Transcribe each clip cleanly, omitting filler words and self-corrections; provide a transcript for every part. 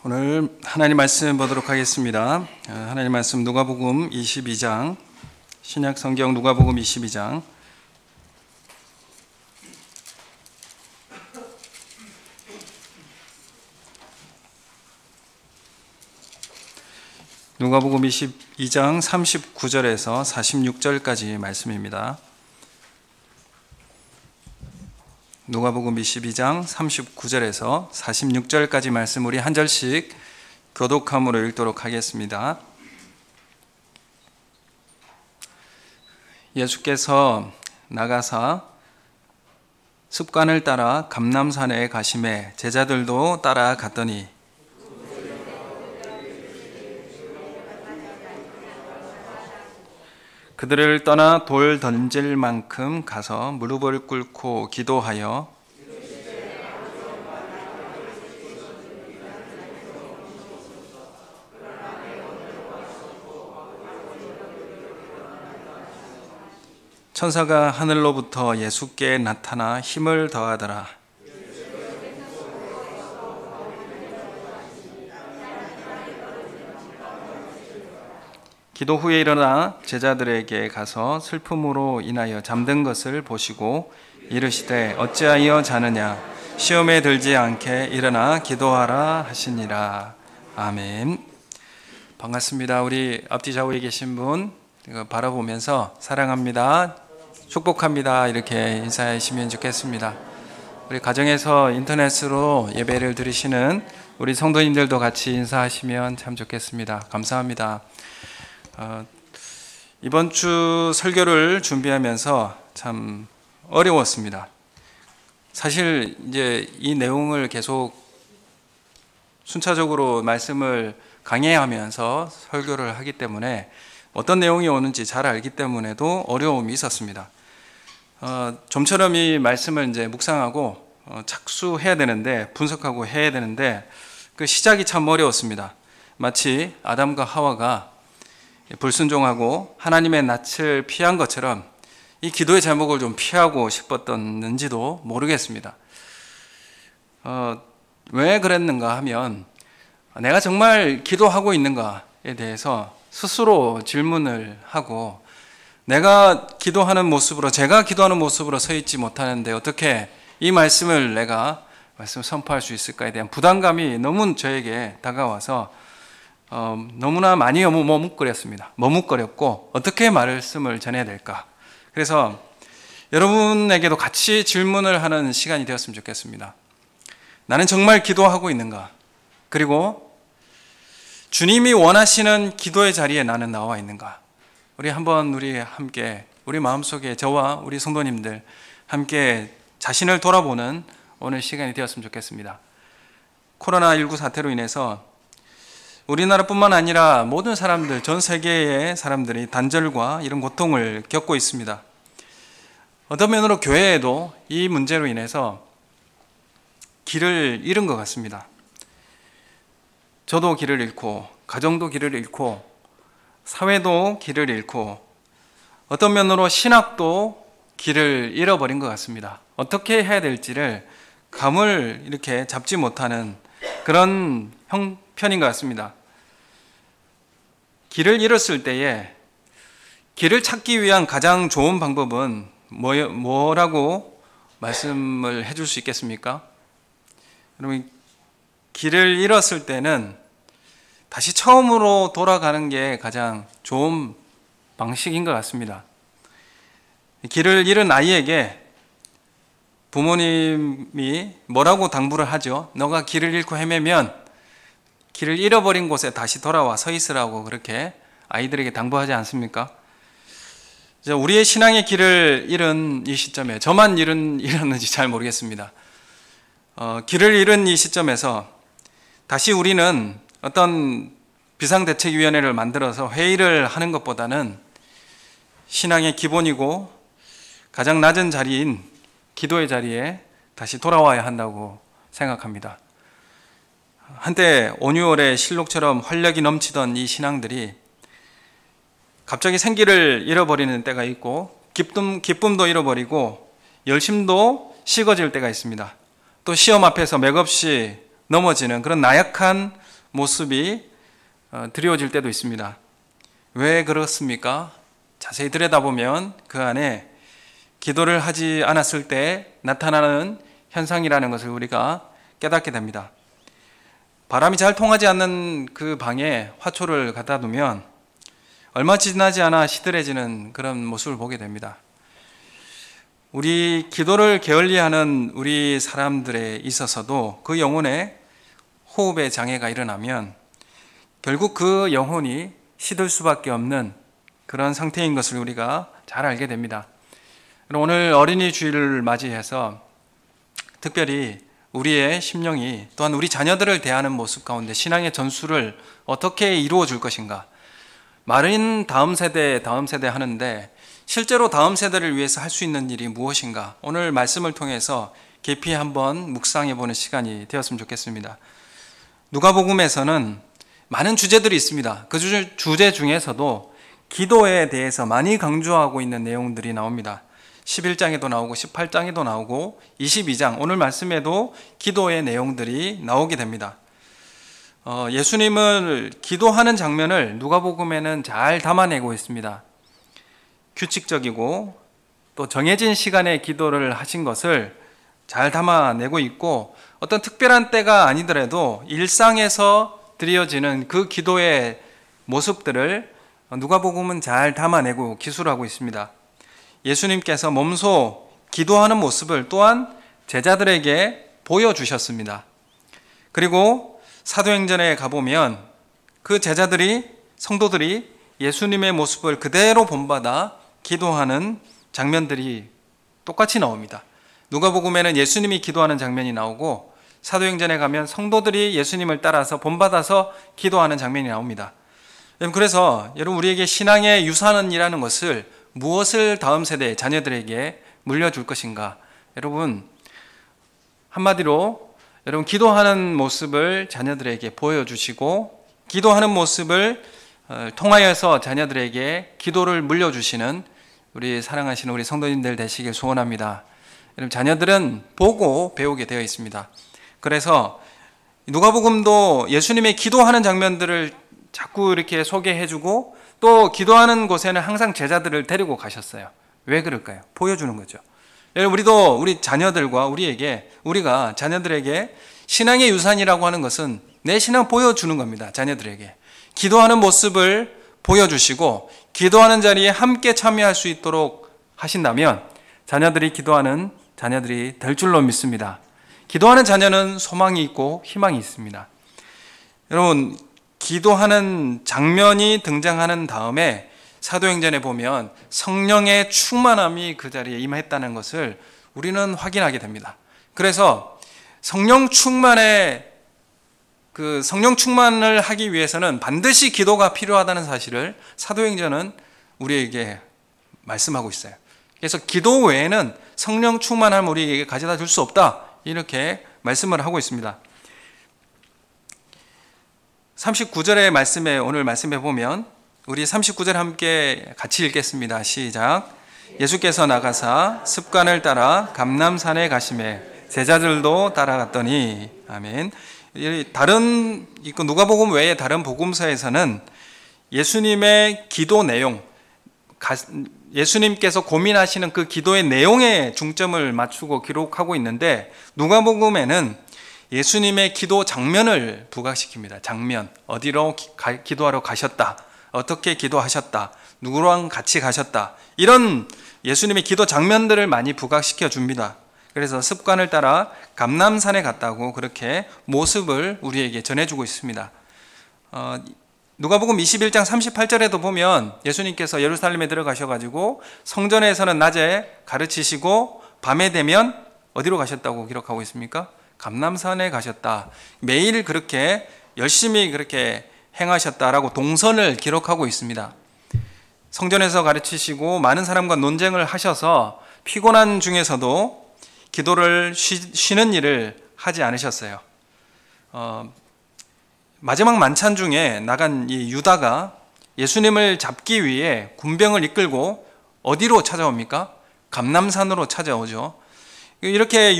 오늘 하나님 말씀 보도록 하겠습니다. 하나님 말씀 누가복음 22장, 신약 성경 누가복음 22장. 누가복음 22장 39절에서 46절까지 말씀입니다. 누가복음 22장 39절에서 46절까지 말씀 우리 한 절씩 교독함으로 읽도록 하겠습니다. 예수께서 나가사 습관을 따라 감람산에 가시매 제자들도 따라갔더니 그들을 떠나 돌 던질 만큼 가서 무릎을 꿇고 기도하여 천사가 하늘로부터 예수께 나타나 힘을 더하더라. 기도 후에 일어나 제자들에게 가서 슬픔으로 인하여 잠든 것을 보시고 이르시되 어찌하여 자느냐 시험에 들지 않게 일어나 기도하라 하시니라. 아멘. 반갑습니다. 우리 앞뒤 좌우에 계신 분 바라보면서 사랑합니다, 축복합니다 이렇게 인사하시면 좋겠습니다. 우리 가정에서 인터넷으로 예배를 드리시는 우리 성도님들도 같이 인사하시면 참 좋겠습니다. 감사합니다. 이번 주 설교를 준비하면서 참 어려웠습니다. 사실 이제 이 내용을 계속 순차적으로 말씀을 강해하면서 설교를 하기 때문에 어떤 내용이 오는지 잘 알기 때문에도 어려움이 있었습니다. 좀처럼 이 말씀을 이제 묵상하고 착수해야 되는데, 분석하고 해야 되는데 그 시작이 참 어려웠습니다. 마치 아담과 하와가 불순종하고 하나님의 낯을 피한 것처럼 이 기도의 제목을 좀 피하고 싶었는지도 모르겠습니다. 왜 그랬는가 하면 내가 정말 기도하고 있는가에 대해서 스스로 질문을 하고 내가 기도하는 모습으로, 제가 기도하는 모습으로 서 있지 못하는데 어떻게 이 말씀을 내가 선포할 수 있을까에 대한 부담감이 너무 저에게 다가와서 너무나 많이 머뭇거렸습니다. 머뭇거렸고 어떻게 말씀을 전해야 될까. 그래서 여러분에게도 같이 질문을 하는 시간이 되었으면 좋겠습니다. 나는 정말 기도하고 있는가? 그리고 주님이 원하시는 기도의 자리에 나는 나와 있는가? 우리 함께 우리 마음속에 저와 우리 성도님들 함께 자신을 돌아보는 오늘 시간이 되었으면 좋겠습니다. 코로나19 사태로 인해서 우리나라뿐만 아니라 모든 사람들, 전 세계의 사람들이 단절과 이런 고통을 겪고 있습니다. 어떤 면으로 교회에도 이 문제로 인해서 길을 잃은 것 같습니다. 저도 길을 잃고, 가정도 길을 잃고, 사회도 길을 잃고, 어떤 면으로 신학도 길을 잃어버린 것 같습니다. 어떻게 해야 될지를 감을 이렇게 잡지 못하는 그런 형편인 것 같습니다. 길을 잃었을 때에 길을 찾기 위한 가장 좋은 방법은 뭐라고 말씀을 해줄 수 있겠습니까? 여러분, 길을 잃었을 때는 다시 처음으로 돌아가는 게 가장 좋은 방식인 것 같습니다. 길을 잃은 아이에게 부모님이 뭐라고 당부를 하죠? 너가 길을 잃고 헤매면 길을 잃어버린 곳에 다시 돌아와 서 있으라고 그렇게 아이들에게 당부하지 않습니까? 우리의 신앙의 길을 잃은 이 시점에, 저만 잃었는지 잘 모르겠습니다. 길을 잃은 이 시점에서 다시 우리는 어떤 비상대책위원회를 만들어서 회의를 하는 것보다는 신앙의 기본이고 가장 낮은 자리인 기도의 자리에 다시 돌아와야 한다고 생각합니다. 한때 온유월의 실록처럼 활력이 넘치던 이 신앙들이 갑자기 생기를 잃어버리는 때가 있고 기쁨도 잃어버리고 열심도 식어질 때가 있습니다. 또 시험 앞에서 맥없이 넘어지는 그런 나약한 모습이 드리워질 때도 있습니다. 왜 그렇습니까? 자세히 들여다보면 그 안에 기도를 하지 않았을 때 나타나는 현상이라는 것을 우리가 깨닫게 됩니다. 바람이 잘 통하지 않는 그 방에 화초를 갖다 두면 얼마 지나지 않아 시들해지는 그런 모습을 보게 됩니다. 우리 기도를 게을리하는 우리 사람들에 있어서도 그 영혼에 호흡의 장애가 일어나면 결국 그 영혼이 시들 수밖에 없는 그런 상태인 것을 우리가 잘 알게 됩니다. 오늘 어린이 주일을 맞이해서 특별히 우리의 심령이 또한 우리 자녀들을 대하는 모습 가운데 신앙의 전수를 어떻게 이루어 줄 것인가. 말은 다음 세대 하는데 실제로 다음 세대를 위해서 할 수 있는 일이 무엇인가. 오늘 말씀을 통해서 깊이 한번 묵상해 보는 시간이 되었으면 좋겠습니다. 누가복음에서는 많은 주제들이 있습니다. 그 주제 중에서도 기도에 대해서 많이 강조하고 있는 내용들이 나옵니다. 11장에도 나오고 18장에도 나오고 22장 오늘 말씀에도 기도의 내용들이 나오게 됩니다. 예수님을 기도하는 장면을 누가복음에는 잘 담아내고 있습니다. 규칙적이고 또 정해진 시간에 기도를 하신 것을 잘 담아내고 있고 어떤 특별한 때가 아니더라도 일상에서 드려지는 그 기도의 모습들을 누가복음은 잘 담아내고 기술하고 있습니다. 예수님께서 몸소 기도하는 모습을 또한 제자들에게 보여주셨습니다. 그리고 사도행전에 가보면 그 성도들이 예수님의 모습을 그대로 본받아 기도하는 장면들이 똑같이 나옵니다. 누가복음에는 예수님이 기도하는 장면이 나오고 사도행전에 가면 성도들이 예수님을 따라서 본받아서 기도하는 장면이 나옵니다. 그래서 여러분 우리에게 신앙의 유산이라는 것을 무엇을 다음 세대 자녀들에게 물려줄 것인가? 여러분 한마디로 여러분 기도하는 모습을 자녀들에게 보여주시고 기도하는 모습을 통하여서 자녀들에게 기도를 물려주시는 우리 사랑하시는 우리 성도님들 되시길 소원합니다. 여러분 자녀들은 보고 배우게 되어 있습니다. 그래서 누가복음도 예수님의 기도하는 장면들을 자꾸 이렇게 소개해주고 또 기도하는 곳에는 항상 제자들을 데리고 가셨어요. 왜 그럴까요? 보여주는 거죠. 여러분 우리도 우리 자녀들과 우리가 자녀들에게 신앙의 유산이라고 하는 것은 내 신앙 보여주는 겁니다. 자녀들에게 기도하는 모습을 보여주시고 기도하는 자리에 함께 참여할 수 있도록 하신다면 자녀들이 기도하는 자녀들이 될 줄로 믿습니다. 기도하는 자녀는 소망이 있고 희망이 있습니다. 여러분 기도하는 장면이 등장하는 다음에 사도행전에 보면 성령의 충만함이 그 자리에 임했다는 것을 우리는 확인하게 됩니다. 그래서 성령 충만을 하기 위해서는 반드시 기도가 필요하다는 사실을 사도행전은 우리에게 말씀하고 있어요. 그래서 기도 외에는 성령 충만함을 우리에게 가져다 줄 수 없다. 이렇게 말씀을 하고 있습니다. 39절의 말씀에 오늘 말씀해 보면 우리 39절 함께 같이 읽겠습니다. 시작. 예수께서 나가사 습관을 따라 감람산에 가시매 제자들도 따라갔더니 아멘. 다른 누가복음 외에 다른 복음서에서는 예수님의 기도 내용, 예수님께서 고민하시는 그 기도의 내용에 중점을 맞추고 기록하고 있는데 누가복음에는 예수님의 기도 장면을 부각시킵니다. 장면, 어디로 기도하러 가셨다, 어떻게 기도하셨다, 누구랑 같이 가셨다, 이런 예수님의 기도 장면들을 많이 부각시켜 줍니다. 그래서 습관을 따라 감람산에 갔다고 그렇게 모습을 우리에게 전해주고 있습니다. 누가복음 21장 38절에도 보면 예수님께서 예루살렘에 들어가셔가지고 성전에서는 낮에 가르치시고 밤에 되면 어디로 가셨다고 기록하고 있습니까? 감람산에 가셨다. 매일 그렇게 열심히 그렇게 행하셨다라고 동선을 기록하고 있습니다. 성전에서 가르치시고 많은 사람과 논쟁을 하셔서 피곤한 중에서도 기도를 쉬는 일을 하지 않으셨어요. 마지막 만찬 중에 나간 이 유다가 예수님을 잡기 위해 군병을 이끌고 어디로 찾아옵니까? 감람산으로 찾아오죠. 이렇게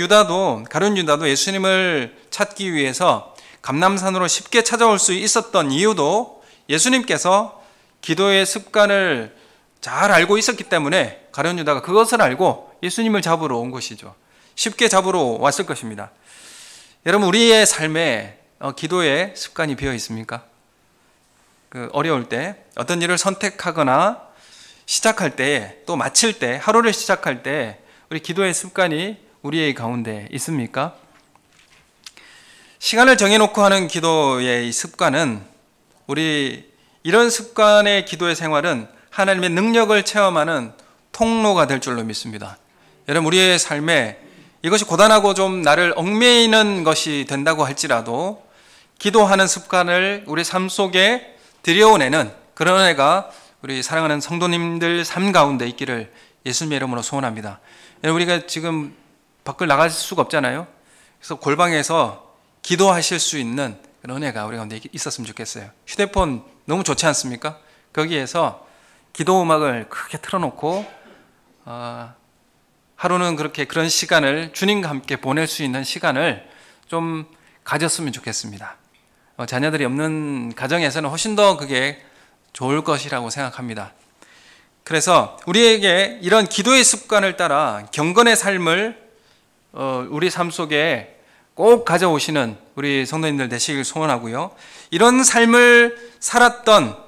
가룟 유다도 예수님을 찾기 위해서 감람산으로 쉽게 찾아올 수 있었던 이유도 예수님께서 기도의 습관을 잘 알고 있었기 때문에 가룟 유다가 그것을 알고 예수님을 잡으러 온 것이죠. 쉽게 잡으러 왔을 것입니다. 여러분, 우리의 삶에 기도의 습관이 비어 있습니까? 어려울 때, 어떤 일을 선택하거나 시작할 때, 또 마칠 때, 하루를 시작할 때 우리 기도의 습관이 우리의 가운데 있습니까? 시간을 정해놓고 하는 기도의 습관은, 우리 이런 습관의 기도의 생활은 하나님의 능력을 체험하는 통로가 될 줄로 믿습니다. 여러분, 우리의 삶에 이것이 고단하고 좀 나를 얽매이는 것이 된다고 할지라도 기도하는 습관을 우리 삶 속에 들여오내는 그런 은혜가 우리 사랑하는 성도님들 삶 가운데 있기를 예수님의 이름으로 소원합니다. 우리가 지금 밖을 나갈 수가 없잖아요. 그래서 골방에서 기도하실 수 있는 그런 은혜가 우리 가운데 있었으면 좋겠어요. 휴대폰 너무 좋지 않습니까? 거기에서 기도 음악을 크게 틀어놓고 하루는 그런 시간을 주님과 함께 보낼 수 있는 시간을 좀 가졌으면 좋겠습니다. 자녀들이 없는 가정에서는 훨씬 더 그게 좋을 것이라고 생각합니다. 그래서 우리에게 이런 기도의 습관을 따라 경건의 삶을 우리 삶 속에 꼭 가져오시는 우리 성도님들 되시길 소원하고요. 이런 삶을 살았던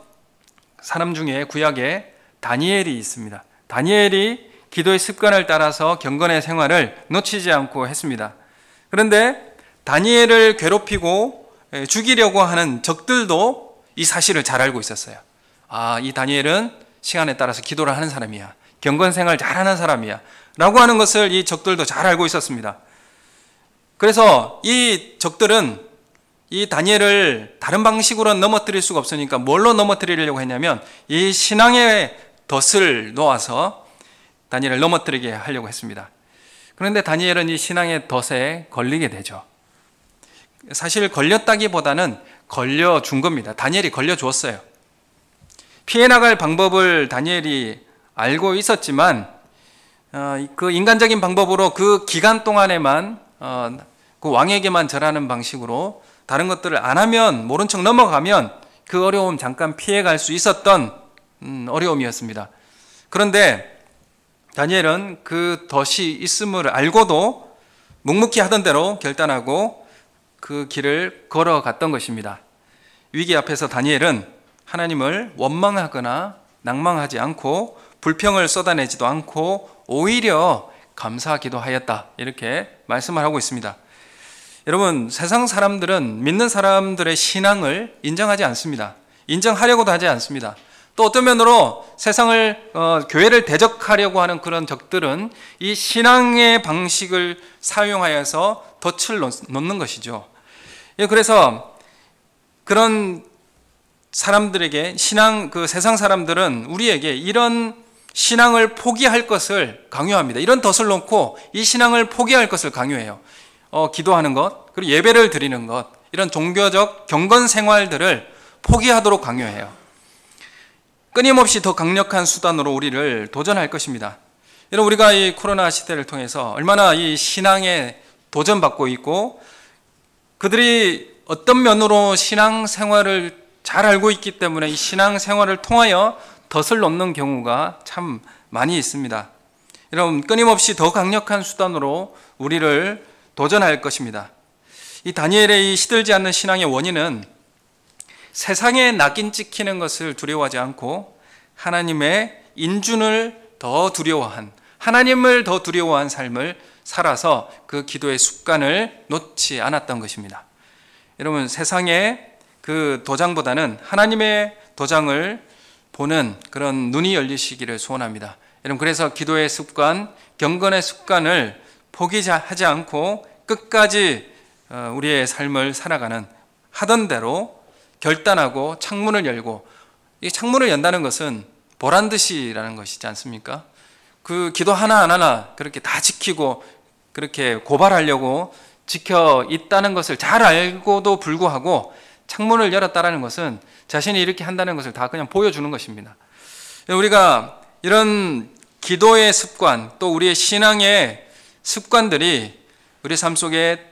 사람 중에 구약에 다니엘이 있습니다. 다니엘이 기도의 습관을 따라서 경건의 생활을 놓치지 않고 했습니다. 그런데 다니엘을 괴롭히고 죽이려고 하는 적들도 이 사실을 잘 알고 있었어요. 이 다니엘은 시간에 따라서 기도를 하는 사람이야, 경건 생활 잘하는 사람이야 라고 하는 것을 이 적들도 잘 알고 있었습니다. 그래서 이 적들은 이 다니엘을 다른 방식으로는 넘어뜨릴 수가 없으니까 뭘로 넘어뜨리려고 했냐면 이 신앙의 덫을 놓아서 다니엘을 넘어뜨리게 하려고 했습니다. 그런데 다니엘은 이 신앙의 덫에 걸리게 되죠. 사실 걸렸다기보다는 걸려준 겁니다. 다니엘이 걸려주었어요. 피해 나갈 방법을 다니엘이 알고 있었지만 그 인간적인 방법으로 그 기간 동안에만 그 왕에게만 절하는 방식으로 다른 것들을 안 하면, 모른 척 넘어가면 그 어려움 잠깐 피해갈 수 있었던 어려움이었습니다. 그런데 다니엘은 그 덫이 있음을 알고도 묵묵히 하던 대로 결단하고 그 길을 걸어갔던 것입니다. 위기 앞에서 다니엘은 하나님을 원망하거나 낭망하지 않고 불평을 쏟아내지도 않고 오히려 감사하기도 하였다, 이렇게 말씀을 하고 있습니다. 여러분, 세상 사람들은 믿는 사람들의 신앙을 인정하지 않습니다. 인정하려고도 하지 않습니다. 또 어떤 면으로 세상을 교회를 대적하려고 하는 그런 적들은 이 신앙의 방식을 사용하여서 덫을 놓는 것이죠. 그래서 그런 사람들에게 세상 사람들은 우리에게 이런 신앙을 포기할 것을 강요합니다. 이런 덫을 놓고 이 신앙을 포기할 것을 강요해요. 기도하는 것, 그리고 예배를 드리는 것, 이런 종교적 경건 생활들을 포기하도록 강요해요. 끊임없이 더 강력한 수단으로 우리를 도전할 것입니다. 여러분, 우리가 이 코로나 시대를 통해서 얼마나 이 신앙에 도전받고 있고, 그들이 어떤 면으로 신앙 생활을 잘 알고 있기 때문에 이 신앙 생활을 통하여 덫을 놓는 경우가 참 많이 있습니다. 여러분, 끊임없이 더 강력한 수단으로 우리를 도전할 것입니다. 이 다니엘의 이 시들지 않는 신앙의 원인은 세상에 낙인 찍히는 것을 두려워하지 않고 하나님의 인준을 더 두려워한, 하나님을 더 두려워한 삶을 살아서 그 기도의 습관을 놓지 않았던 것입니다. 여러분, 세상의 그 도장보다는 하나님의 도장을 보는 그런 눈이 열리시기를 소원합니다. 여러분, 그래서 기도의 습관, 경건의 습관을 포기하지 않고 끝까지 우리의 삶을 살아가는, 하던 대로 결단하고 창문을 열고, 이 창문을 연다는 것은 보란 듯이라는 것이지 않습니까? 그 기도 하나하나 그렇게 다 지키고 그렇게 고발하려고 지켜 있다는 것을 잘 알고도 불구하고 창문을 열었다라는 것은 자신이 이렇게 한다는 것을 다 그냥 보여주는 것입니다. 우리가 이런 기도의 습관, 또 우리의 신앙의 습관들이 우리 삶 속에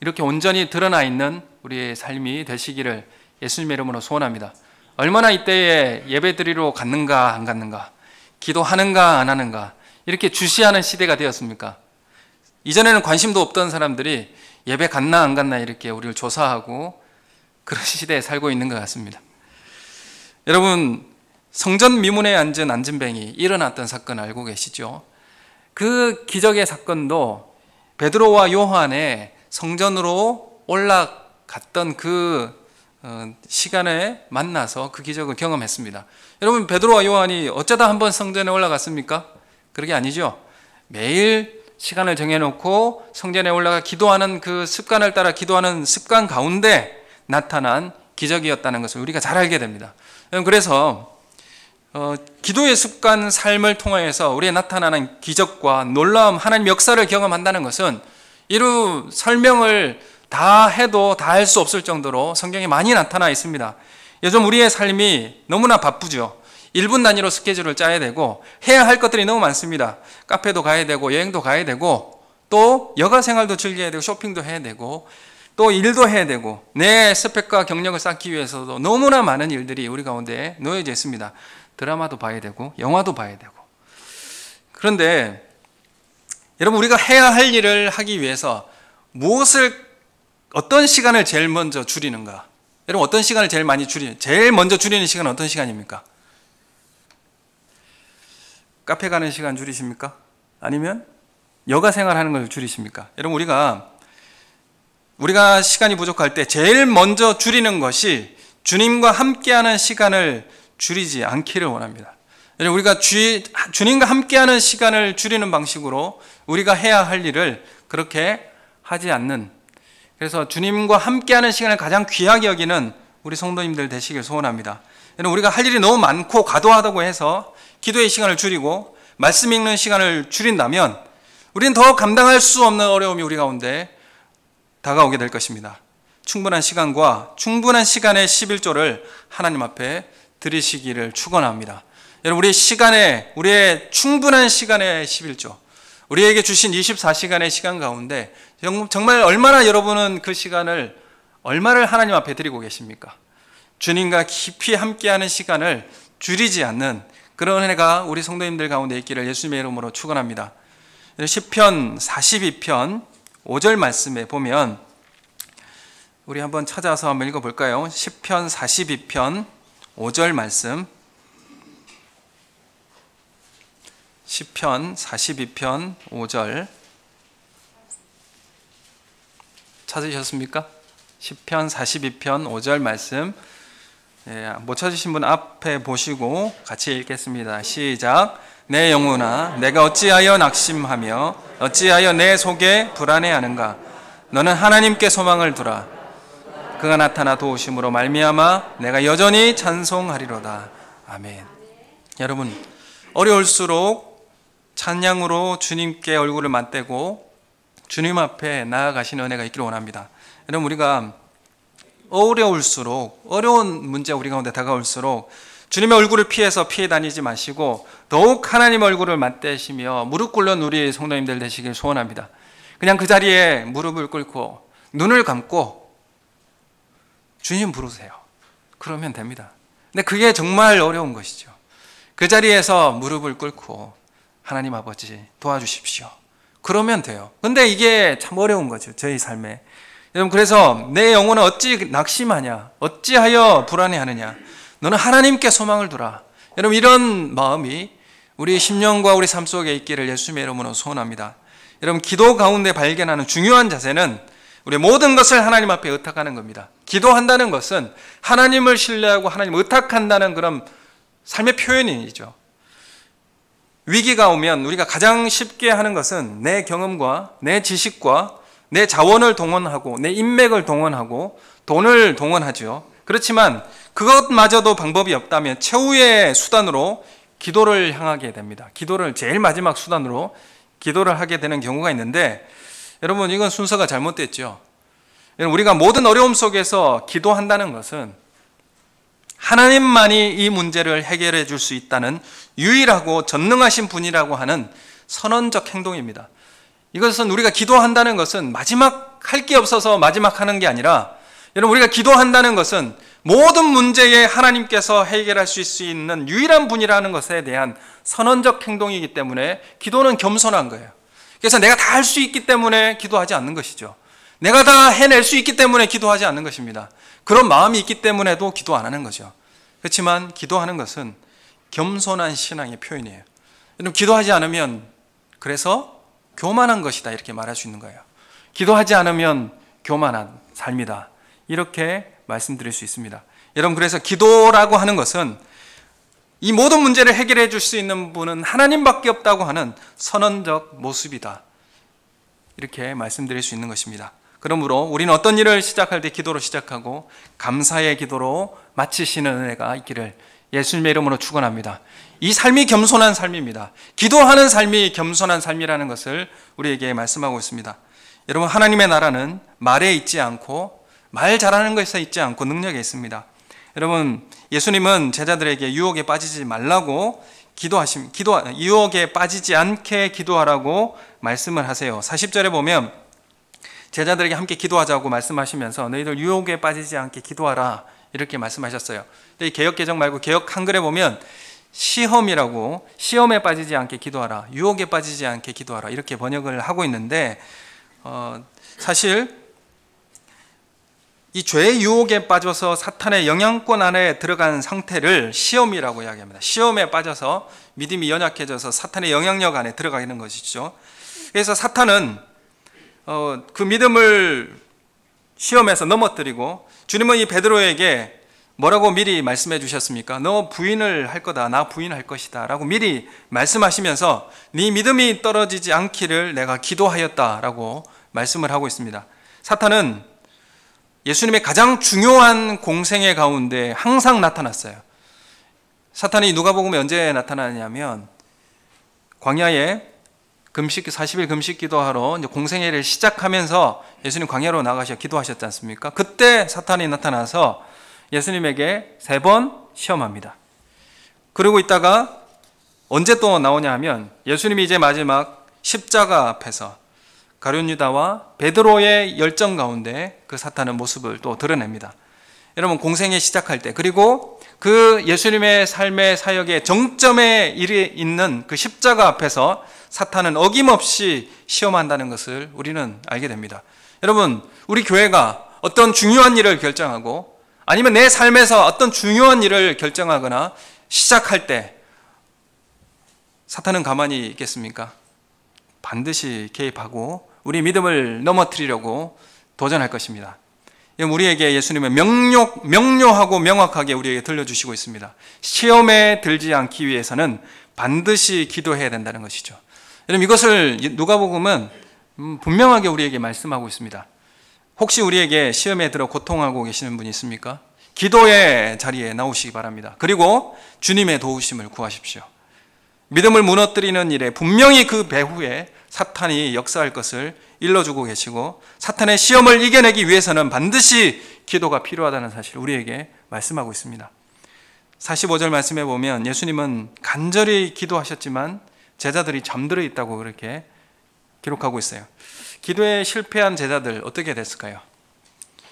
이렇게 온전히 드러나 있는 우리의 삶이 되시기를 예수님의 이름으로 소원합니다. 얼마나 이때에 예배 드리러 갔는가 안 갔는가, 기도하는가 안 하는가, 이렇게 주시하는 시대가 되었습니까? 이전에는 관심도 없던 사람들이 예배 갔나 안 갔나 이렇게 우리를 조사하고 그런 시대에 살고 있는 것 같습니다. 여러분, 성전 미문에 앉은 안진뱅이 일어났던 사건 알고 계시죠? 그 기적의 사건도 베드로와 요한의 성전으로 올라갔던 그 시간에 만나서 그 기적을 경험했습니다. 여러분, 베드로와 요한이 어쩌다 한번 성전에 올라갔습니까? 그게 아니죠. 매일 시간을 정해놓고 성전에 올라가 기도하는 그 습관을 따라 기도하는 습관 가운데 나타난 기적이었다는 것을 우리가 잘 알게 됩니다. 그래서 기도의 습관 삶을 통해서 우리의 나타나는 기적과 놀라움, 하나님 역사를 경험한다는 것은 이루 설명을 다 해도 다 할 수 없을 정도로 성경에 많이 나타나 있습니다. 요즘 우리의 삶이 너무나 바쁘죠. 1분 단위로 스케줄을 짜야 되고 해야 할 것들이 너무 많습니다. 카페도 가야 되고 여행도 가야 되고 또 여가 생활도 즐겨야 되고 쇼핑도 해야 되고 또 일도 해야 되고 내 스펙과 경력을 쌓기 위해서도 너무나 많은 일들이 우리 가운데 놓여져 있습니다. 드라마도 봐야 되고 영화도 봐야 되고. 그런데 여러분, 우리가 해야 할 일을 하기 위해서 어떤 시간을 제일 먼저 줄이는가? 여러분, 어떤 시간을 제일 먼저 줄이는 시간은 어떤 시간입니까? 카페 가는 시간 줄이십니까? 아니면 여가 생활하는 걸 줄이십니까? 여러분, 우리가 시간이 부족할 때 제일 먼저 줄이는 것이 주님과 함께하는 시간을 줄이지 않기를 원합니다. 여러분, 우리가 주님과 함께하는 시간을 줄이는 방식으로 우리가 해야 할 일을 그렇게 하지 않는, 그래서 주님과 함께하는 시간을 가장 귀하게 여기는 우리 성도님들 되시길 소원합니다. 여러분, 우리가 할 일이 너무 많고 과도하다고 해서 기도의 시간을 줄이고 말씀 읽는 시간을 줄인다면 우리는 더 감당할 수 없는 어려움이 우리 가운데 다가오게 될 것입니다. 충분한 시간과 충분한 시간의 11조를 하나님 앞에 드리시기를 축원합니다. 여러분, 우리의 충분한 시간의 11조, 우리에게 주신 24시간의 시간 가운데 정말 얼마나 여러분은 그 시간을 얼마를 하나님 앞에 드리고 계십니까? 주님과 깊이 함께하는 시간을 줄이지 않는 그런 은혜가 우리 성도님들 가운데 있기를 예수님의 이름으로 축원합니다. 시편 42편 5절 말씀에 보면 우리 한번 찾아서 한번 읽어볼까요? 시편 42편 5절 말씀, 시편 42편 5절 찾으셨습니까? 시편 42편 5절 말씀, 못 찾으신 분 앞에 보시고 같이 읽겠습니다. 시작. 내 영혼아, 내가 어찌하여 낙심하며 어찌하여 내 속에 불안해하는가? 너는 하나님께 소망을 두라. 그가 나타나 도우심으로 말미암아 내가 여전히 찬송하리로다. 아멘. 여러분, 어려울수록 찬양으로 주님께 얼굴을 맞대고 주님 앞에 나아가시는 은혜가 있기를 원합니다. 여러분, 우리가 어려운 문제가 우리 가운데 다가올수록 주님의 얼굴을 피해 다니지 마시고 더욱 하나님 얼굴을 맞대시며 무릎 꿇는 우리 성도님들 되시길 소원합니다. 그냥 그 자리에 무릎을 꿇고 눈을 감고 주님 부르세요. 그러면 됩니다. 근데 그게 정말 어려운 것이죠. 그 자리에서 무릎을 꿇고 하나님 아버지 도와주십시오. 그러면 돼요. 근데 이게 참 어려운 거죠, 저희 삶에. 여러분, 그래서 내 영혼은 어찌 낙심하냐, 어찌하여 불안해하느냐, 너는 하나님께 소망을 두라. 여러분, 이런 마음이 우리 심령과 우리 삶 속에 있기를 예수님의 이름으로 소원합니다. 여러분, 기도 가운데 발견하는 중요한 자세는 우리 모든 것을 하나님 앞에 의탁하는 겁니다. 기도한다는 것은 하나님을 신뢰하고 하나님을 의탁한다는 그런 삶의 표현이죠. 위기가 오면 우리가 가장 쉽게 하는 것은 내 경험과 내 지식과 내 자원을 동원하고 내 인맥을 동원하고 돈을 동원하죠. 그렇지만 그것마저도 방법이 없다면 최후의 수단으로 기도를 향하게 됩니다. 기도를 제일 마지막 수단으로 기도를 하게 되는 경우가 있는데, 여러분, 이건 순서가 잘못됐죠. 우리가 모든 어려움 속에서 기도한다는 것은 하나님만이 이 문제를 해결해 줄 수 있다는 유일하고 전능하신 분이라고 하는 선언적 행동입니다. 이것은 우리가 기도한다는 것은 마지막 할 게 없어서 마지막 하는 게 아니라, 여러분, 우리가 기도한다는 것은 모든 문제에 하나님께서 해결할 수 있는 유일한 분이라는 것에 대한 선언적 행동이기 때문에 기도는 겸손한 거예요. 그래서 내가 다 할 수 있기 때문에 기도하지 않는 것이죠. 내가 다 해낼 수 있기 때문에 기도하지 않는 것입니다. 그런 마음이 있기 때문에도 기도 안 하는 거죠. 그렇지만 기도하는 것은 겸손한 신앙의 표현이에요. 여러분, 기도하지 않으면 그래서 교만한 것이다, 이렇게 말할 수 있는 거예요. 기도하지 않으면 교만한 삶이다, 이렇게 말씀드릴 수 있습니다. 여러분, 그래서 기도라고 하는 것은 이 모든 문제를 해결해 줄 수 있는 분은 하나님밖에 없다고 하는 선언적 모습이다, 이렇게 말씀드릴 수 있는 것입니다. 그러므로 우리는 어떤 일을 시작할 때 기도로 시작하고 감사의 기도로 마치시는 은혜가 있기를 예수님의 이름으로 축원합니다. 이 삶이 겸손한 삶입니다. 기도하는 삶이 겸손한 삶이라는 것을 우리에게 말씀하고 있습니다. 여러분, 하나님의 나라는 말에 있지 않고, 말 잘하는 것에 있지 않고 능력에 있습니다. 여러분, 예수님은 제자들에게 유혹에 빠지지 말라고 유혹에 빠지지 않게 기도하라고 말씀을 하세요. 40절에 보면 제자들에게 함께 기도하자고 말씀하시면서 너희들 유혹에 빠지지 않게 기도하라, 이렇게 말씀하셨어요. 근데 이 개역개정 말고 개역 한글에 보면 시험이라고, 시험에 빠지지 않게 기도하라, 유혹에 빠지지 않게 기도하라, 이렇게 번역을 하고 있는데, 사실 이 죄의 유혹에 빠져서 사탄의 영향권 안에 들어간 상태를 시험이라고 이야기합니다. 시험에 빠져서 믿음이 연약해져서 사탄의 영향력 안에 들어가는 것이죠. 그래서 사탄은 그 믿음을 시험에서 넘어뜨리고, 주님은 이 베드로에게 뭐라고 미리 말씀해 주셨습니까? 너 부인을 할 거다, 나 부인할 것이다 라고 미리 말씀하시면서 네 믿음이 떨어지지 않기를 내가 기도하였다라고 말씀을 하고 있습니다. 사탄은 예수님의 가장 중요한 공생애 가운데 항상 나타났어요. 사탄이 누가복음에 언제 나타나냐면 광야에 40일 금식 기도하러 이제 공생애를 시작하면서 예수님 광야로 나가셔 기도하셨지 않습니까? 그때 사탄이 나타나서 예수님에게 3번 시험합니다. 그러고 있다가 언제 또 나오냐 하면 예수님이 이제 마지막 십자가 앞에서 가룟 유다와 베드로의 열정 가운데 그 사탄의 모습을 또 드러냅니다. 여러분, 공생애 시작할 때, 그리고 그 예수님의 삶의 사역의 정점에 있는 그 십자가 앞에서 사탄은 어김없이 시험한다는 것을 우리는 알게 됩니다. 여러분, 우리 교회가 어떤 중요한 일을 결정하고 아니면 내 삶에서 어떤 중요한 일을 결정하거나 시작할 때 사탄은 가만히 있겠습니까? 반드시 개입하고 우리 믿음을 넘어뜨리려고 도전할 것입니다. 우리에게 예수님은 명료하고 명확하게 우리에게 들려주시고 있습니다. 시험에 들지 않기 위해서는 반드시 기도해야 된다는 것이죠. 여러분, 이것을 누가복음은 분명하게 우리에게 말씀하고 있습니다. 혹시 우리에게 시험에 들어 고통하고 계시는 분이 있습니까? 기도의 자리에 나오시기 바랍니다. 그리고 주님의 도우심을 구하십시오. 믿음을 무너뜨리는 일에 분명히 그 배후에 사탄이 역사할 것을 일러주고 계시고, 사탄의 시험을 이겨내기 위해서는 반드시 기도가 필요하다는 사실을 우리에게 말씀하고 있습니다. 45절 말씀해 보면 예수님은 간절히 기도하셨지만 제자들이 잠들어 있다고 그렇게 기록하고 있어요. 기도에 실패한 제자들 어떻게 됐을까요?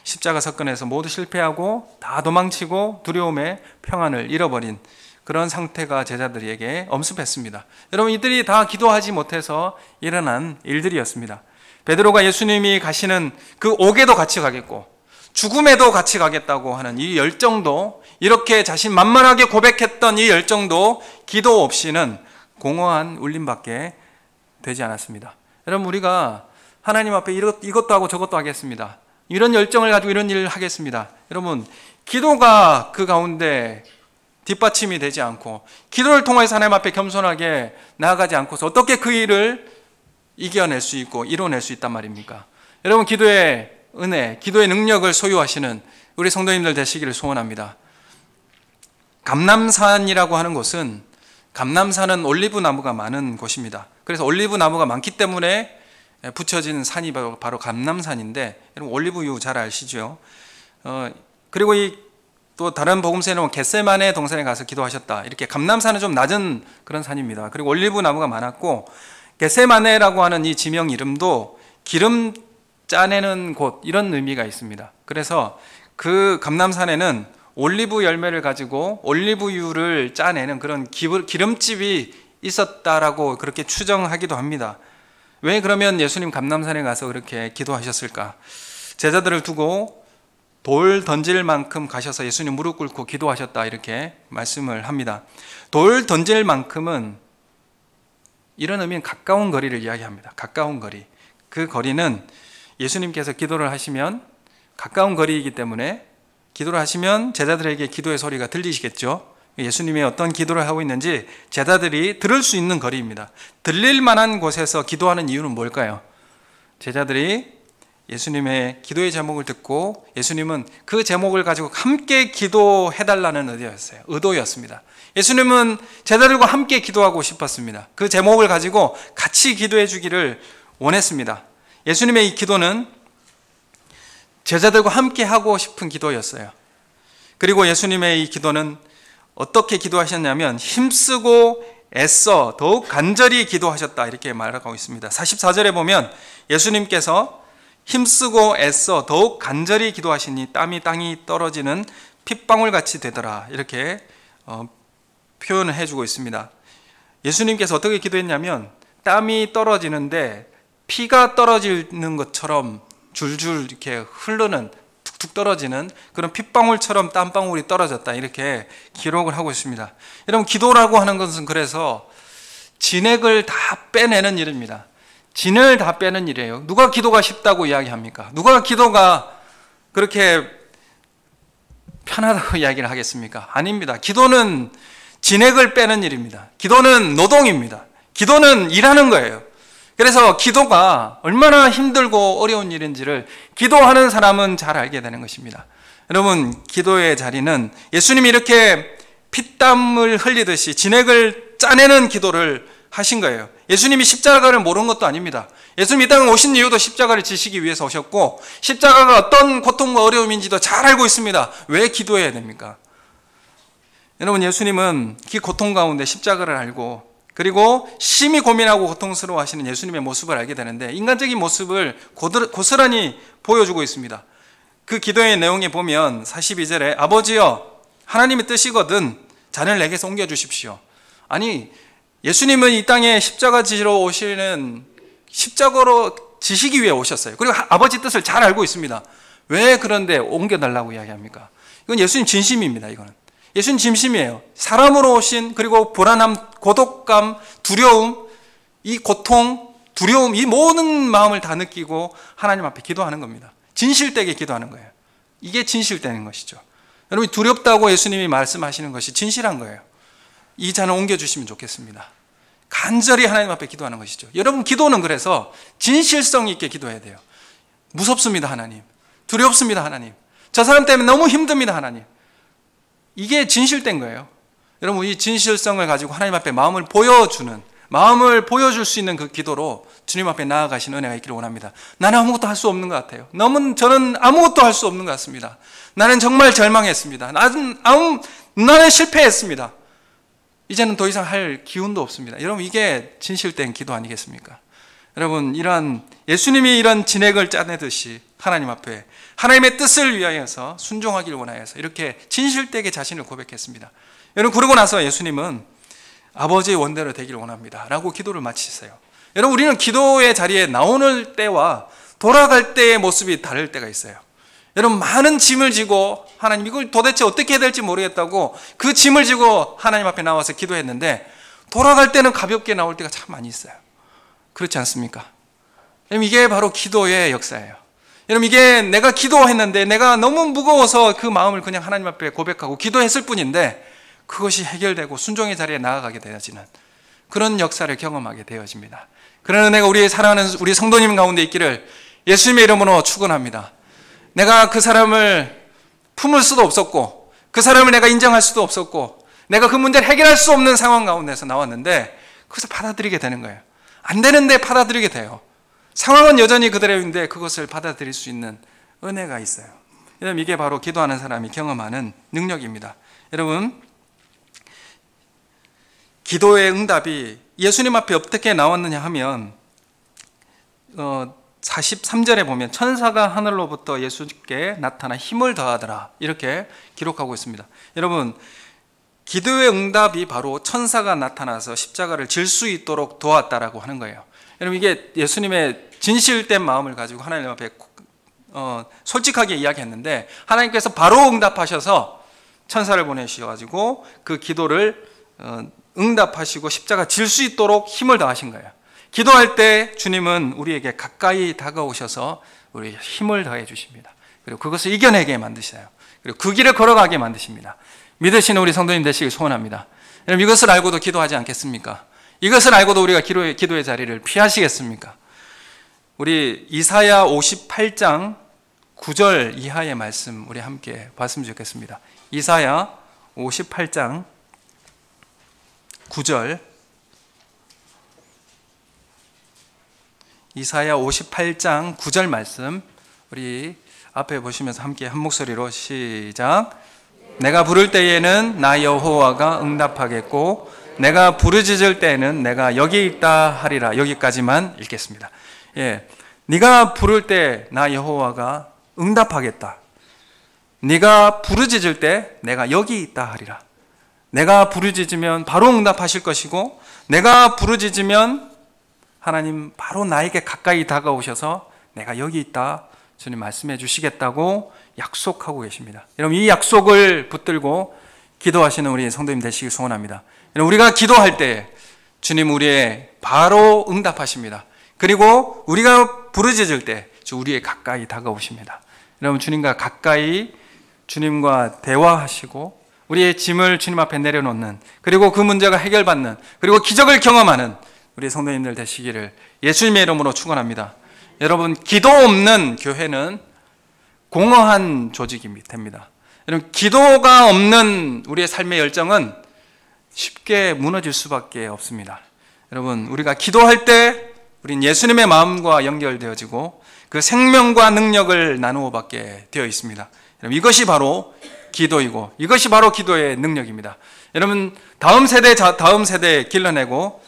십자가 사건에서 모두 실패하고 다 도망치고 두려움에 평안을 잃어버린 그런 상태가 제자들에게 엄습했습니다. 여러분, 이들이 다 기도하지 못해서 일어난 일들이었습니다. 베드로가 예수님이 가시는 그 옥에도 같이 가겠고 죽음에도 같이 가겠다고 하는 이 열정도, 이렇게 자신만만하게 고백했던 이 열정도 기도 없이는 공허한 울림밖에 되지 않았습니다. 여러분, 우리가 하나님 앞에 이것도 하고 저것도 하겠습니다, 이런 열정을 가지고 이런 일을 하겠습니다. 여러분, 기도가 그 가운데 뒷받침이 되지 않고 기도를 통해서 하나님 앞에 겸손하게 나아가지 않고서 어떻게 그 일을 이겨낼 수 있고 이뤄낼 수 있단 말입니까? 여러분, 기도의 은혜, 기도의 능력을 소유하시는 우리 성도님들 되시기를 소원합니다. 감람산이라고 하는 곳은, 감람산은 올리브 나무가 많은 곳입니다. 그래서 올리브 나무가 많기 때문에 붙여진 산이 바로 감람산인데, 여러분 올리브유 잘 아시죠? 그리고 또 다른 복음서에는 겟세마네 동산에 가서 기도하셨다, 이렇게 감람산은 좀 낮은 그런 산입니다. 그리고 올리브 나무가 많았고, 겟세마네라고 하는 이 지명 이름도 기름 짜내는 곳, 이런 의미가 있습니다. 그래서 그 감람산에는 올리브 열매를 가지고 올리브유를 짜내는 그런 기름집이 있었다라고 그렇게 추정하기도 합니다. 왜 그러면 예수님 감람산에 가서 그렇게 기도하셨을까? 제자들을 두고 돌 던질 만큼 가셔서 예수님 무릎 꿇고 기도하셨다, 이렇게 말씀을 합니다. 돌 던질 만큼은 이런 의미는 가까운 거리를 이야기합니다. 가까운 거리. 그 거리는 예수님께서 기도를 하시면 가까운 거리이기 때문에 기도를 하시면 제자들에게 기도의 소리가 들리시겠죠. 예수님이 어떤 기도를 하고 있는지 제자들이 들을 수 있는 거리입니다. 들릴 만한 곳에서 기도하는 이유는 뭘까요? 제자들이 예수님의 기도의 제목을 듣고 예수님은 그 제목을 가지고 함께 기도해달라는 의도였습니다. 예수님은 제자들과 함께 기도하고 싶었습니다. 그 제목을 가지고 같이 기도해 주기를 원했습니다. 예수님의 이 기도는 제자들과 함께 하고 싶은 기도였어요. 그리고 예수님의 이 기도는 어떻게 기도하셨냐면 힘쓰고 애써 더욱 간절히 기도하셨다, 이렇게 말하고 있습니다. 44절에 보면 예수님께서 힘쓰고 애써 더욱 간절히 기도하시니 땀이 땅이 떨어지는 핏방울같이 되더라, 이렇게 표현을 해주고 있습니다. 예수님께서 어떻게 기도했냐면 땀이 떨어지는데 피가 떨어지는 것처럼 줄줄 이렇게 흐르는, 툭툭 떨어지는 그런 핏방울처럼 땀방울이 떨어졌다, 이렇게 기록을 하고 있습니다. 여러분, 기도라고 하는 것은 그래서 진액을 다 빼내는 일입니다. 진을 다 빼는 일이에요. 누가 기도가 쉽다고 이야기합니까? 누가 기도가 그렇게 편하다고 이야기를 하겠습니까? 아닙니다. 기도는 진액을 빼는 일입니다. 기도는 노동입니다. 기도는 일하는 거예요. 그래서 기도가 얼마나 힘들고 어려운 일인지를 기도하는 사람은 잘 알게 되는 것입니다. 여러분, 기도의 자리는 예수님이 이렇게 피땀을 흘리듯이 진액을 짜내는 기도를 하신 거예요. 예수님이 십자가를 모르는 것도 아닙니다. 예수님이 이 땅에 오신 이유도 십자가를 지시기 위해서 오셨고 십자가가 어떤 고통과 어려움인지도 잘 알고 있습니다. 왜 기도해야 됩니까? 여러분, 예수님은 그 고통 가운데 십자가를 알고 그리고 심히 고민하고 고통스러워하시는 예수님의 모습을 알게 되는데 인간적인 모습을 고스란히 보여주고 있습니다. 그 기도의 내용에 보면 42절에 아버지여, 하나님의 뜻이거든 잔을 내게서 옮겨주십시오. 아니, 예수님은 이 땅에 십자가 지시러 오시는, 십자가로 지시기 위해 오셨어요. 그리고 아버지 뜻을 잘 알고 있습니다. 왜 그런데 옮겨달라고 이야기합니까? 이건 예수님 진심입니다. 이거는 예수님 진심이에요. 사람으로 오신, 그리고 불안함, 고독감, 두려움, 이 고통, 두려움, 이 모든 마음을 다 느끼고 하나님 앞에 기도하는 겁니다. 진실되게 기도하는 거예요. 이게 진실되는 것이죠. 여러분, 두렵다고 예수님이 말씀하시는 것이 진실한 거예요. 이 잔을 옮겨주시면 좋겠습니다. 간절히 하나님 앞에 기도하는 것이죠. 여러분, 기도는 그래서 진실성 있게 기도해야 돼요. 무섭습니다, 하나님. 두렵습니다, 하나님. 저 사람 때문에 너무 힘듭니다, 하나님. 이게 진실된 거예요. 여러분, 이 진실성을 가지고 하나님 앞에 마음을 보여줄 수 있는 그 기도로 주님 앞에 나아가시는 은혜가 있기를 원합니다. 나는 아무것도 할 수 없는 것 같아요. 저는 아무것도 할 수 없는 것 같습니다. 나는 정말 절망했습니다. 나는 실패했습니다. 이제는 더 이상 할 기운도 없습니다. 여러분, 이게 진실된 기도 아니겠습니까? 여러분, 이러한 예수님이 이런 진액을 짜내듯이 하나님 앞에 하나님의 뜻을 위하여서 순종하기를 원하여서 이렇게 진실되게 자신을 고백했습니다. 여러분, 그러고 나서 예수님은 아버지의 원대로 되기를 원합니다 라고 기도를 마치세요. 여러분, 우리는 기도의 자리에 나오는 때와 돌아갈 때의 모습이 다를 때가 있어요. 여러분, 많은 짐을 지고 하나님, 이걸 도대체 어떻게 해야 될지 모르겠다고 그 짐을 지고 하나님 앞에 나와서 기도했는데 돌아갈 때는 가볍게 나올 때가 참 많이 있어요. 그렇지 않습니까? 여러분, 이게 바로 기도의 역사예요. 여러분, 이게 내가 기도했는데 내가 너무 무거워서 그 마음을 그냥 하나님 앞에 고백하고 기도했을 뿐인데 그것이 해결되고 순종의 자리에 나아가게 되어지는 그런 역사를 경험하게 되어집니다. 그런 은혜가 우리 사랑하는 우리 성도님 가운데 있기를 예수님의 이름으로 축원합니다. 내가 그 사람을 품을 수도 없었고 그 사람을 내가 인정할 수도 없었고 내가 그 문제를 해결할 수 없는 상황 가운데서 나왔는데 그것을 받아들이게 되는 거예요. 안 되는데 받아들이게 돼요. 상황은 여전히 그대로인데 그것을 받아들일 수 있는 은혜가 있어요. 여러분, 이게 바로 기도하는 사람이 경험하는 능력입니다. 여러분, 기도의 응답이 예수님 앞에 어떻게 나왔느냐 하면 43절에 보면 천사가 하늘로부터 예수께 나타나 힘을 더하더라 이렇게 기록하고 있습니다. 여러분, 기도의 응답이 바로 천사가 나타나서 십자가를 질 수 있도록 도왔다라고 하는 거예요. 여러분, 이게 예수님의 진실된 마음을 가지고 하나님 앞에 솔직하게 이야기했는데, 하나님께서 바로 응답하셔서 천사를 보내셔가지고 그 기도를 응답하시고 십자가 질 수 있도록 힘을 더하신 거예요. 기도할 때 주님은 우리에게 가까이 다가오셔서 우리 힘을 더해 주십니다. 그리고 그것을 이겨내게 만드셔요. 그리고 그 길을 걸어가게 만드십니다. 믿으시는 우리 성도님 되시길 소원합니다. 여러분, 이것을 알고도 기도하지 않겠습니까? 이것을 알고도 우리가 기도의 자리를 피하시겠습니까? 우리 이사야 58장 9절 이하의 말씀 우리 함께 봤으면 좋겠습니다. 이사야 58장 9절, 이사야 58장 9절 말씀 우리 앞에 보시면서 함께 한 목소리로 시작. 내가 부를 때에는 나 여호와가 응답하겠고 내가 부르짖을 때에는 내가 여기 있다 하리라. 여기까지만 읽겠습니다. 예, 네가 부를 때 나 여호와가 응답하겠다. 네가 부르짖을 때 내가 여기 있다 하리라. 내가 부르짖으면 바로 응답하실 것이고, 내가 부르짖으면 하나님 바로 나에게 가까이 다가오셔서 내가 여기 있다 주님 말씀해 주시겠다고 약속하고 계십니다. 여러분, 이 약속을 붙들고 기도하시는 우리 성도님 되시길 소원합니다. 여러분, 우리가 기도할 때 주님 우리의 바로 응답하십니다. 그리고 우리가 부르짖을 때 우리의 가까이 다가오십니다. 여러분, 주님과 가까이 주님과 대화하시고 우리의 짐을 주님 앞에 내려놓는, 그리고 그 문제가 해결받는, 그리고 기적을 경험하는 우리 성도님들 되시기를 예수님의 이름으로 축원합니다. 여러분, 기도 없는 교회는 공허한 조직이 됩니다. 여러분, 기도가 없는 우리의 삶의 열정은 쉽게 무너질 수밖에 없습니다. 여러분, 우리가 기도할 때 우린 예수님의 마음과 연결되어지고 그 생명과 능력을 나누어 받게 되어 있습니다. 여러분, 이것이 바로 기도이고 이것이 바로 기도의 능력입니다. 여러분, 다음 세대 길러내고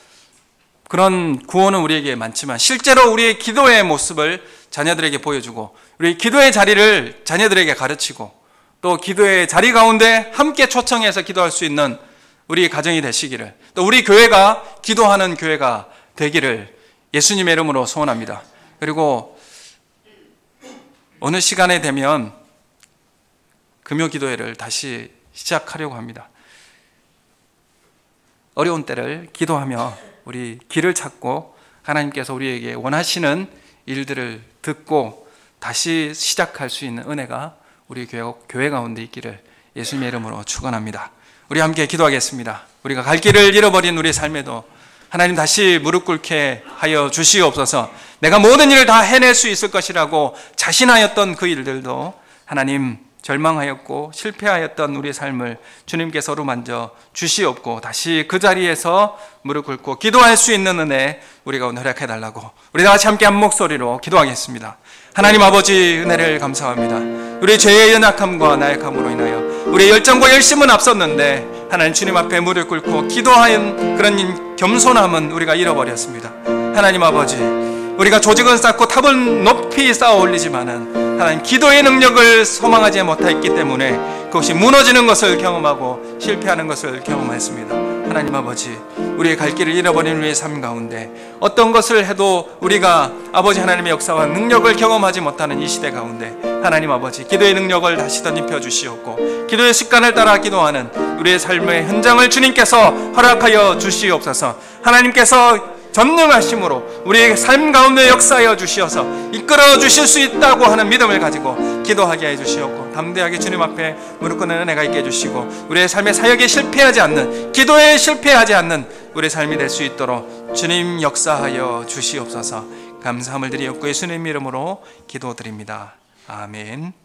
그런 구원은 우리에게 많지만 실제로 우리의 기도의 모습을 자녀들에게 보여주고 우리 기도의 자리를 자녀들에게 가르치고 또 기도의 자리 가운데 함께 초청해서 기도할 수 있는 우리 가정이 되시기를, 또 우리 교회가 기도하는 교회가 되기를 예수님의 이름으로 소원합니다. 그리고 어느 시간에 되면 금요 기도회를 다시 시작하려고 합니다. 어려운 때를 기도하며 우리 길을 찾고 하나님께서 우리에게 원하시는 일들을 듣고 다시 시작할 수 있는 은혜가 우리 교회 가운데 있기를 예수님의 이름으로 축원합니다. 우리 함께 기도하겠습니다. 우리가 갈 길을 잃어버린 우리 삶에도 하나님 다시 무릎 꿇게 하여 주시옵소서. 내가 모든 일을 다 해낼 수 있을 것이라고 자신하였던 그 일들도 하나님 절망하였고 실패하였던 우리의 삶을 주님께서 어루만져 주시옵고 다시 그 자리에서 무릎 꿇고 기도할 수 있는 은혜 우리 가운데 허락해달라고 우리 다 같이 함께 한 목소리로 기도하겠습니다. 하나님 아버지, 은혜를 감사합니다. 우리 죄의 연약함과 나약함으로 인하여 우리의 열정과 열심은 앞섰는데 하나님 주님 앞에 무릎 꿇고 기도하는 그런 겸손함은 우리가 잃어버렸습니다. 하나님 아버지, 우리가 조직은 쌓고 탑은 높이 쌓아 올리지만은 하나님 기도의 능력을 소망하지 못했기 때문에 그것이 무너지는 것을 경험하고 실패하는 것을 경험했습니다. 하나님 아버지, 우리의 갈 길을 잃어버린 우리의 삶 가운데 어떤 것을 해도 우리가 아버지 하나님의 역사와 능력을 경험하지 못하는 이 시대 가운데 하나님 아버지, 기도의 능력을 다시 덧입혀 주시옵고 기도의 습관을 따라 기도하는 우리의 삶의 현장을 주님께서 허락하여 주시옵소서. 하나님께서 전능하심으로 우리의 삶 가운데 역사하여 주시어서 이끌어 주실 수 있다고 하는 믿음을 가지고 기도하게 해 주시옵고 담대하게 주님 앞에 무릎 꿇는 은혜가 있게 해주시고 우리의 삶의 사역에 실패하지 않는, 기도에 실패하지 않는 우리의 삶이 될 수 있도록 주님 역사하여 주시옵소서. 감사함을 드리옵고 예수님 이름으로 기도드립니다. 아멘.